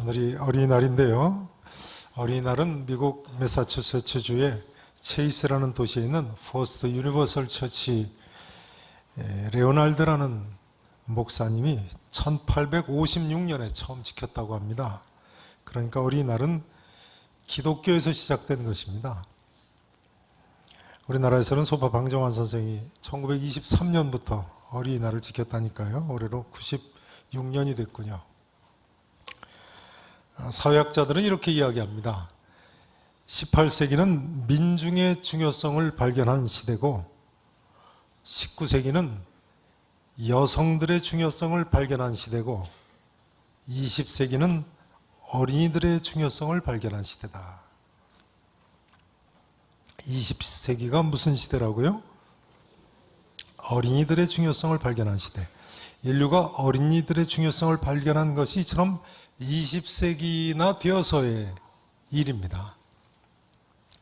오늘이 어린이날인데요. 어린이날은 미국 매사추세츠주의 체이스라는 도시에 있는 퍼스트 유니버설 처치 레오날드라는 목사님이 1856년에 처음 지켰다고 합니다. 그러니까 어린이날은 기독교에서 시작된 것입니다. 우리나라에서는 소파 방정환 선생이 1923년부터 어린이날을 지켰다니까요. 올해로 96년이 됐군요. 사회학자들은 이렇게 이야기합니다. 18세기는 민중의 중요성을 발견한 시대고 19세기는 여성들의 중요성을 발견한 시대고 20세기는 어린이들의 중요성을 발견한 시대다. 20세기가 무슨 시대라고요? 어린이들의 중요성을 발견한 시대. 인류가 어린이들의 중요성을 발견한 것이 이처럼 20세기나 되어서의 일입니다.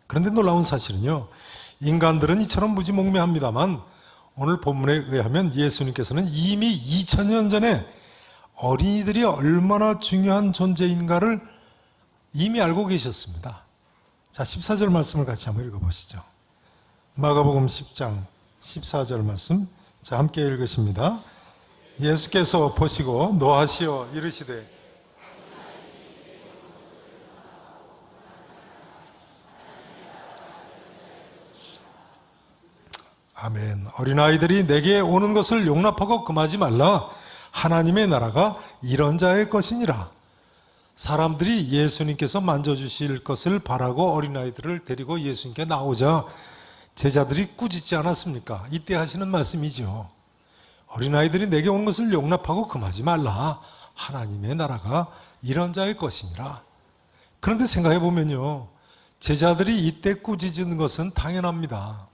그런데 놀라운 사실은요, 인간들은 이처럼 무지몽매합니다만 오늘 본문에 의하면 예수님께서는 이미 2000년 전에 어린이들이 얼마나 중요한 존재인가를 이미 알고 계셨습니다. 자, 14절 말씀을 같이 한번 읽어보시죠. 마가복음 10장 14절 말씀, 자, 함께 읽으십니다. 예수께서 보시고 노하시어 이르시되 아멘. 어린아이들이 내게 오는 것을 용납하고 금하지 말라. 하나님의 나라가 이런 자의 것이니라. 사람들이 예수님께서 만져주실 것을 바라고 어린아이들을 데리고 예수님께 나오자 제자들이 꾸짖지 않았습니까? 이때 하시는 말씀이죠. 어린아이들이 내게 온 것을 용납하고 금하지 말라. 하나님의 나라가 이런 자의 것이니라. 그런데 생각해 보면요, 제자들이 이때 꾸짖는 것은 당연합니다.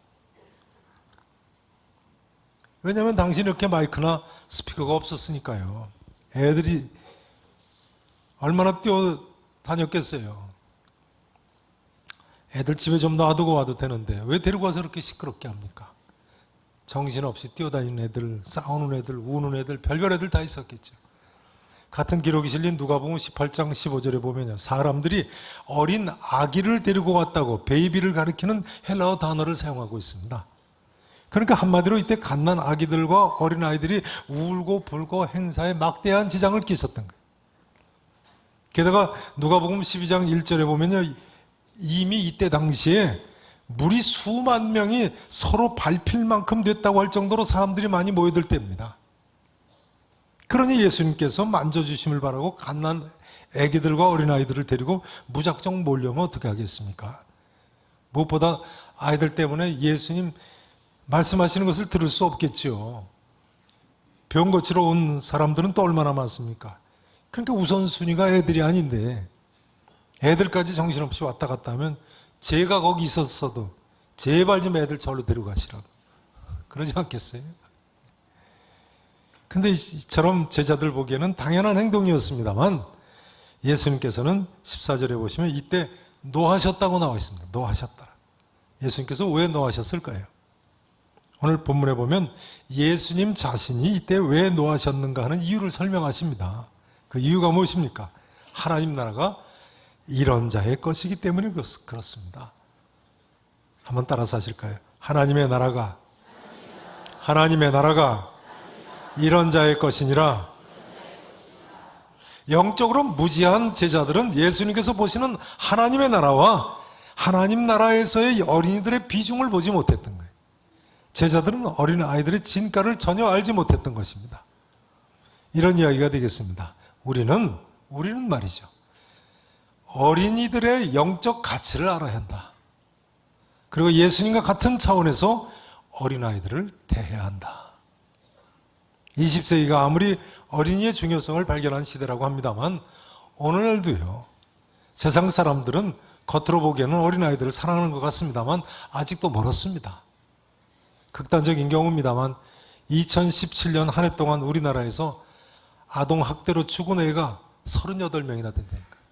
왜냐하면 당신이 이렇게 마이크나 스피커가 없었으니까요. 애들이 얼마나 뛰어다녔겠어요. 애들 집에 좀 놔두고 와도 되는데 왜 데리고 와서 이렇게 시끄럽게 합니까? 정신없이 뛰어다니는 애들, 싸우는 애들, 우는 애들, 별별 애들 다 있었겠죠. 같은 기록이 실린 누가복음 18장 15절에 보면요, 사람들이 어린 아기를 데리고 왔다고 베이비를 가리키는 헬라어 단어를 사용하고 있습니다. 그러니까 한마디로 이때 갓난 아기들과 어린아이들이 울고 불고 행사에 막대한 지장을 끼쳤던 거예요. 게다가 누가복음 12장 1절에 보면요, 이미 이때 당시에 무리 수만 명이 서로 밟힐 만큼 됐다고 할 정도로 사람들이 많이 모여들 때입니다. 그러니 예수님께서 만져주심을 바라고 갓난 아기들과 어린아이들을 데리고 무작정 몰려면 어떻게 하겠습니까? 무엇보다 아이들 때문에 예수님 말씀하시는 것을 들을 수 없겠죠. 병 고치러 온 사람들은 또 얼마나 많습니까? 그러니까 우선순위가 애들이 아닌데 애들까지 정신없이 왔다 갔다 하면 제가 거기 있었어도 제발 좀 애들 저로 데려가시라고 그러지 않겠어요? 근데 이처럼 제자들 보기에는 당연한 행동이었습니다만 예수님께서는 14절에 보시면 이때 노하셨다고 나와 있습니다. 노하셨다. 예수님께서 왜 노하셨을까요? 오늘 본문에 보면 예수님 자신이 이때 왜 노하셨는가 하는 이유를 설명하십니다. 그 이유가 무엇입니까? 하나님 나라가 이런 자의 것이기 때문에 그렇습니다. 한번 따라서 하실까요? 하나님의 나라가 이런 자의 것이니라. 영적으로 무지한 제자들은 예수님께서 보시는 하나님의 나라와 하나님 나라에서의 어린이들의 비중을 보지 못했던 거예요. 제자들은 어린아이들의 진가를 전혀 알지 못했던 것입니다. 이런 이야기가 되겠습니다. 우리는 말이죠, 어린이들의 영적 가치를 알아야 한다. 그리고 예수님과 같은 차원에서 어린아이들을 대해야 한다. 20세기가 아무리 어린이의 중요성을 발견한 시대라고 합니다만 오늘날도요, 세상 사람들은 겉으로 보기에는 어린아이들을 사랑하는 것 같습니다만 아직도 멀었습니다. 극단적인 경우입니다만 2017년 한 해 동안 우리나라에서 아동학대로 죽은 애가 38명이나 된다니까요.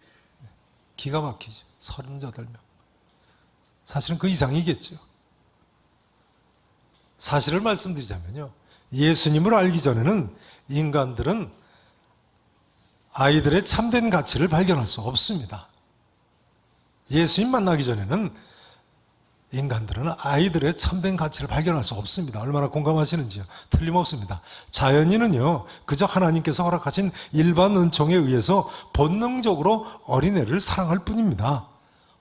기가 막히죠. 38명. 사실은 그 이상이겠죠. 사실을 말씀드리자면요, 예수님을 알기 전에는 인간들은 아이들의 참된 가치를 발견할 수 없습니다. 예수님 만나기 전에는 인간들은 아이들의 참된 가치를 발견할 수 없습니다. 얼마나 공감하시는지요? 틀림없습니다. 자연인은요, 그저 하나님께서 허락하신 일반 은총에 의해서 본능적으로 어린애를 사랑할 뿐입니다.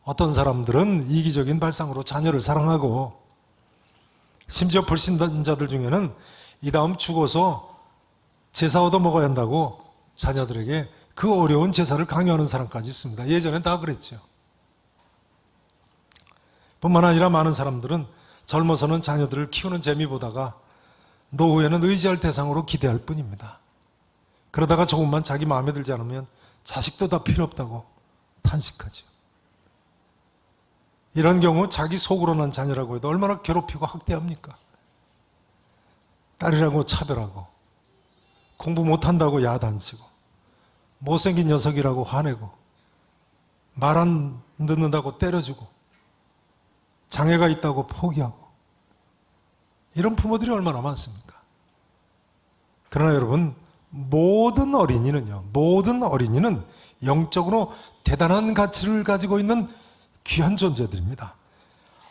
어떤 사람들은 이기적인 발상으로 자녀를 사랑하고, 심지어 불신자들 중에는 이 다음 죽어서 제사 얻어 먹어야 한다고 자녀들에게 그 어려운 제사를 강요하는 사람까지 있습니다. 예전엔 다 그랬죠. 뿐만 아니라 많은 사람들은 젊어서는 자녀들을 키우는 재미보다가 노후에는 의지할 대상으로 기대할 뿐입니다. 그러다가 조금만 자기 마음에 들지 않으면 자식도 다 필요 없다고 탄식하죠. 이런 경우 자기 속으로 난 자녀라고 해도 얼마나 괴롭히고 학대합니까? 딸이라고 차별하고, 공부 못한다고 야단치고, 못생긴 녀석이라고 화내고, 말 안 듣는다고 때려주고, 장애가 있다고 포기하고, 이런 부모들이 얼마나 많습니까? 그러나 여러분, 모든 어린이는 영적으로 대단한 가치를 가지고 있는 귀한 존재들입니다.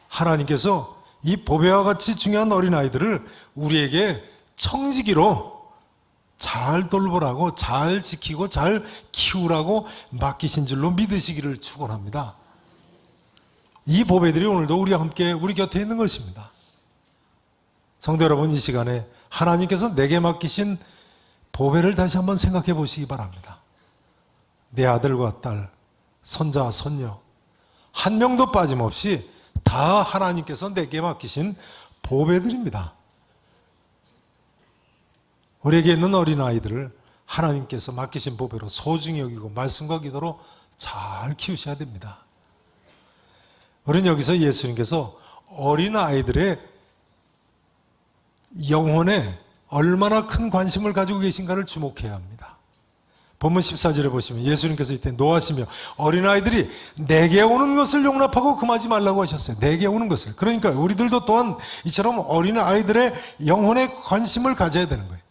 하나님께서 이 보배와 같이 중요한 어린아이들을 우리에게 청지기로 잘 돌보라고, 잘 지키고 잘 키우라고 맡기신 줄로 믿으시기를 축원합니다. 이 보배들이 오늘도 우리와 함께 우리 곁에 있는 것입니다. 성도 여러분, 이 시간에 하나님께서 내게 맡기신 보배를 다시 한번 생각해 보시기 바랍니다. 내 아들과 딸, 손자, 손녀 한 명도 빠짐없이 다 하나님께서 내게 맡기신 보배들입니다. 우리에게 있는 어린아이들을 하나님께서 맡기신 보배로 소중히 여기고 말씀과 기도로 잘 키우셔야 됩니다. 우리는 여기서 예수님께서 어린아이들의 영혼에 얼마나 큰 관심을 가지고 계신가를 주목해야 합니다. 본문 14절에 보시면 예수님께서 이때 노하시며 어린아이들이 내게 오는 것을 용납하고 금하지 말라고 하셨어요. 내게 오는 것을. 그러니까 우리들도 또한 이처럼 어린아이들의 영혼에 관심을 가져야 되는 거예요.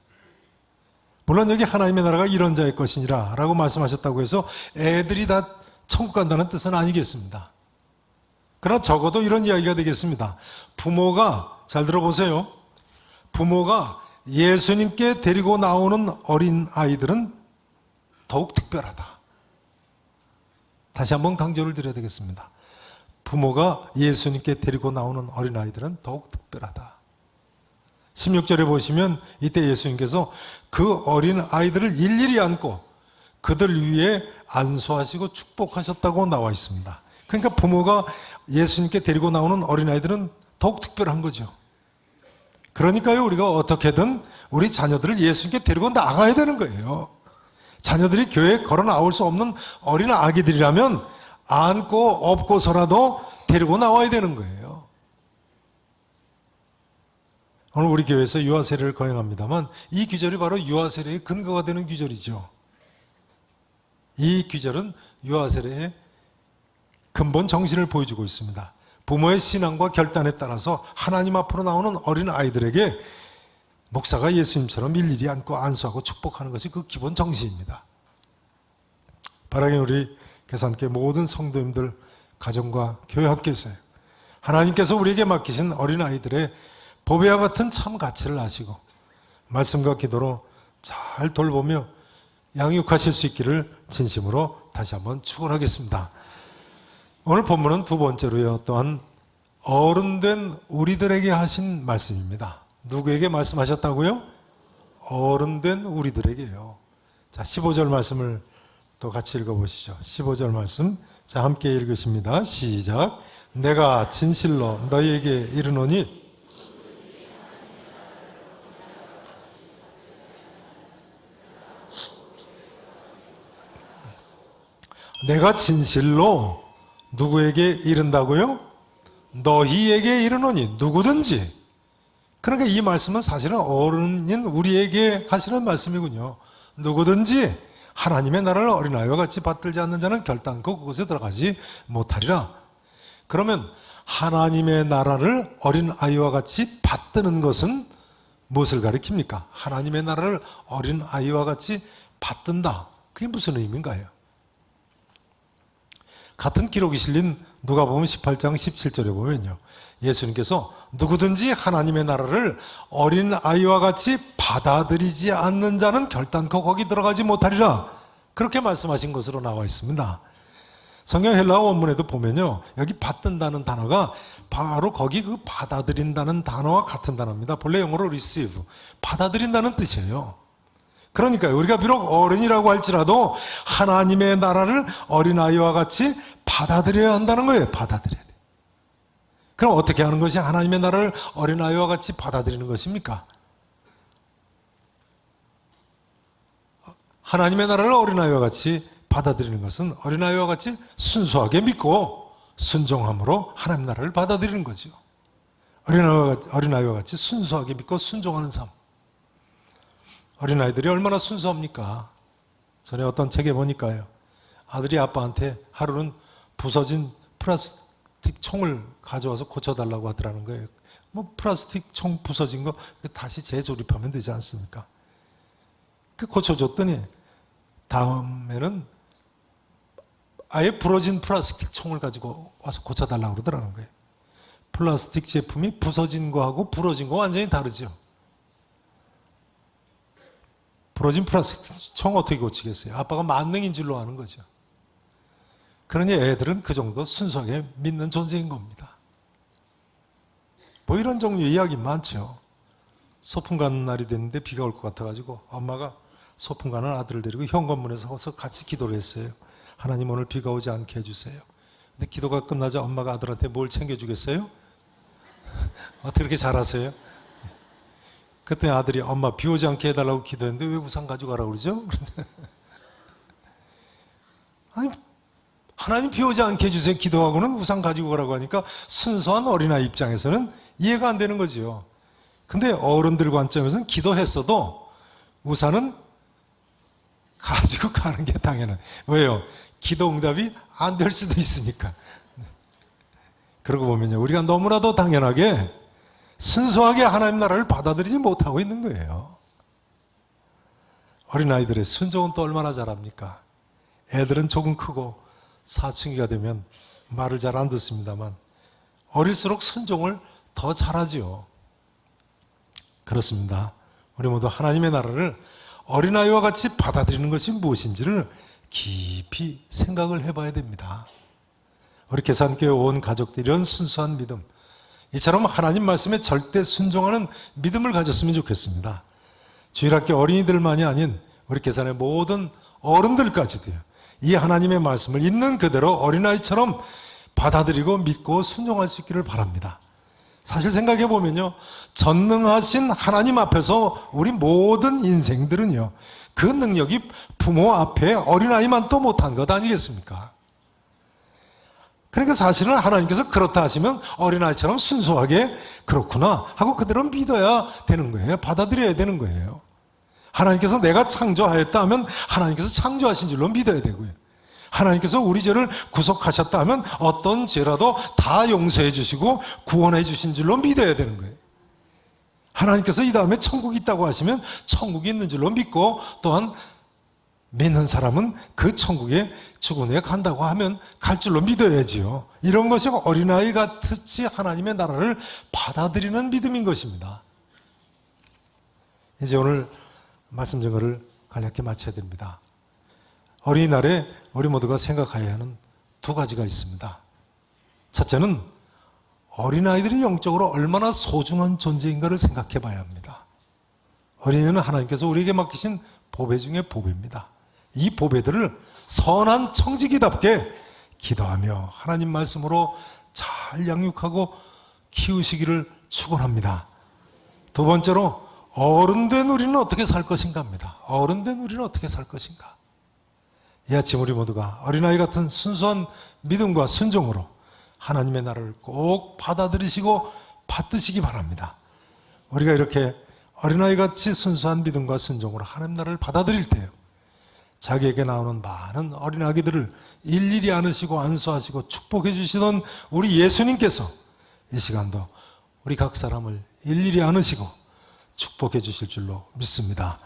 물론 여기 하나님의 나라가 이런 자의 것이니라 라고 말씀하셨다고 해서 애들이 다 천국 간다는 뜻은 아니겠습니다. 그러나 적어도 이런 이야기가 되겠습니다. 부모가, 잘 들어보세요. 부모가 예수님께 데리고 나오는 어린 아이들은 더욱 특별하다. 다시 한번 강조를 드려야 되겠습니다. 부모가 예수님께 데리고 나오는 어린 아이들은 더욱 특별하다. 16절에 보시면 이때 예수님께서 그 어린 아이들을 일일이 안고 그들 위에 안수하시고 축복하셨다고 나와 있습니다. 그러니까 부모가 예수님께 데리고 나오는 어린아이들은 더욱 특별한 거죠. 그러니까요, 우리가 어떻게든 우리 자녀들을 예수님께 데리고 나가야 되는 거예요. 자녀들이 교회에 걸어 나올 수 없는 어린 아기들이라면 안고 업고서라도 데리고 나와야 되는 거예요. 오늘 우리 교회에서 유아세례를 거행합니다만 이 규절이 바로 유아세례의 근거가 되는 규절이죠. 이 규절은 유아세례의 근본 정신을 보여주고 있습니다. 부모의 신앙과 결단에 따라서 하나님 앞으로 나오는 어린 아이들에게 목사가 예수님처럼 일일이 안고 안수하고 축복하는 것이 그 기본 정신입니다. 바라긴 우리 계산께 모든 성도님들 가정과 교회 학교에서 하나님께서 우리에게 맡기신 어린 아이들의 보배와 같은 참 가치를 아시고 말씀과 기도로 잘 돌보며 양육하실 수 있기를 진심으로 다시 한번 축원하겠습니다. 오늘 본문은 두 번째로요, 또한 어른된 우리들에게 하신 말씀입니다. 누구에게 말씀하셨다고요? 어른된 우리들에게요. 자, 15절 말씀을 또 같이 읽어보시죠. 15절 말씀, 자, 함께 읽으십니다. 시작. 내가 진실로 너희에게 이르노니 내가 진실로 누구에게 이른다고요? 너희에게 이르노니, 누구든지. 그러니까 이 말씀은 사실은 어른인 우리에게 하시는 말씀이군요. 누구든지 하나님의 나라를 어린아이와 같이 받들지 않는 자는 결단코 그곳에 들어가지 못하리라. 그러면 하나님의 나라를 어린아이와 같이 받드는 것은 무엇을 가리킵니까? 하나님의 나라를 어린아이와 같이 받든다. 그게 무슨 의미인가요? 같은 기록이 실린 누가복음 18장 17절에 보면요, 예수님께서 누구든지 하나님의 나라를 어린 아이와 같이 받아들이지 않는 자는 결단코 거기 들어가지 못하리라, 그렇게 말씀하신 것으로 나와 있습니다. 성경 헬라어 원문에도 보면요, 여기 받든다는 단어가 바로 거기 그 받아들인다는 단어와 같은 단어입니다. 본래 영어로 receive, 받아들인다는 뜻이에요. 그러니까 우리가 비록 어른이라고 할지라도 하나님의 나라를 어린아이와 같이 받아들여야 한다는 거예요. 받아들여야 돼. 그럼 어떻게 하는 것이 하나님의 나라를 어린아이와 같이 받아들이는 것입니까? 하나님의 나라를 어린아이와 같이 받아들이는 것은 어린아이와 같이 순수하게 믿고 순종함으로 하나님 나라를 받아들이는 거죠. 어린아이와 같이 순수하게 믿고 순종하는 삶. 어린아이들이 얼마나 순수합니까? 전에 어떤 책에 보니까요, 아들이 아빠한테 하루는 부서진 플라스틱 총을 가져와서 고쳐달라고 하더라는 거예요. 뭐 플라스틱 총 부서진 거 다시 재조립하면 되지 않습니까? 그 고쳐줬더니 다음에는 아예 부러진 플라스틱 총을 가지고 와서 고쳐달라고 그러더라는 거예요. 플라스틱 제품이 부서진 거하고 부러진 거 완전히 다르죠. 부러진 플라스틱 총 어떻게 고치겠어요? 아빠가 만능인 줄로 아는 거죠. 그러니 애들은 그 정도 순수하게 믿는 존재인 겁니다. 뭐 이런 종류의 이야기 많죠. 소풍 가는 날이 됐는데 비가 올 것 같아가지고 엄마가 소풍 가는 아들을 데리고 현관문에 서서 같이 기도를 했어요. 하나님 오늘 비가 오지 않게 해주세요. 근데 기도가 끝나자 엄마가 아들한테 뭘 챙겨주겠어요? 어떻게 그렇게 잘하세요? 그때 아들이 엄마 비 오지 않게 해달라고 기도했는데 왜 우산 가져가라고 그러죠? 아니, 하나님 비 오지 않게 해주세요 기도하고는 우산 가지고 가라고 하니까 순수한 어린아이 입장에서는 이해가 안 되는 거죠. 근데 어른들 관점에서는 기도했어도 우산은 가지고 가는 게 당연한. 왜요? 기도 응답이 안 될 수도 있으니까. 그러고 보면요, 우리가 너무나도 당연하게 순수하게 하나님 나라를 받아들이지 못하고 있는 거예요. 어린아이들의 순종은 또 얼마나 잘합니까? 애들은 조금 크고 사춘기가 되면 말을 잘 안 듣습니다만 어릴수록 순종을 더 잘하죠. 그렇습니다. 우리 모두 하나님의 나라를 어린아이와 같이 받아들이는 것이 무엇인지를 깊이 생각을 해봐야 됩니다. 우리 계산교회 온 가족들이 이런 순수한 믿음, 이처럼 하나님 말씀에 절대 순종하는 믿음을 가졌으면 좋겠습니다. 주일학교 어린이들만이 아닌 우리 계산의 모든 어른들까지도요, 이 하나님의 말씀을 있는 그대로 어린아이처럼 받아들이고 믿고 순종할 수 있기를 바랍니다. 사실 생각해 보면요, 전능하신 하나님 앞에서 우리 모든 인생들은요, 그 능력이 부모 앞에 어린아이만 또 못한 것 아니겠습니까? 그러니까 사실은 하나님께서 그렇다 하시면 어린아이처럼 순수하게 그렇구나 하고 그대로 믿어야 되는 거예요. 받아들여야 되는 거예요. 하나님께서 내가 창조하였다 하면 하나님께서 창조하신 줄로 믿어야 되고요. 하나님께서 우리 죄를 구속하셨다 하면 어떤 죄라도 다 용서해 주시고 구원해 주신 줄로 믿어야 되는 거예요. 하나님께서 이 다음에 천국이 있다고 하시면 천국이 있는 줄로 믿고, 또한 믿는 사람은 그 천국에 죽은 후에 간다고 하면 갈 줄로 믿어야지요. 이런 것이 어린아이 같이 하나님의 나라를 받아들이는 믿음인 것입니다. 이제 오늘 말씀 증거를 간략히 마쳐야 됩니다. 어린이날에 우리 모두가 생각해야 하는 두 가지가 있습니다. 첫째는 어린아이들이 영적으로 얼마나 소중한 존재인가를 생각해 봐야 합니다. 어린이는 하나님께서 우리에게 맡기신 보배 중에 보배입니다. 이 보배들을 선한 청지기답게 기도하며 하나님 말씀으로 잘 양육하고 키우시기를 축원합니다. 두 번째로 어른된 우리는 어떻게 살 것인가 합니다. 어른된 우리는 어떻게 살 것인가. 이 아침 우리 모두가 어린아이 같은 순수한 믿음과 순종으로 하나님의 나라를 꼭 받아들이시고 받드시기 바랍니다. 우리가 이렇게 어린아이같이 순수한 믿음과 순종으로 하나님 나라를 받아들일 때요, 자기에게 나오는 많은 어린아기들을 일일이 안으시고 안수하시고 축복해 주시던 우리 예수님께서 이 시간도 우리 각 사람을 일일이 안으시고 축복해 주실 줄로 믿습니다.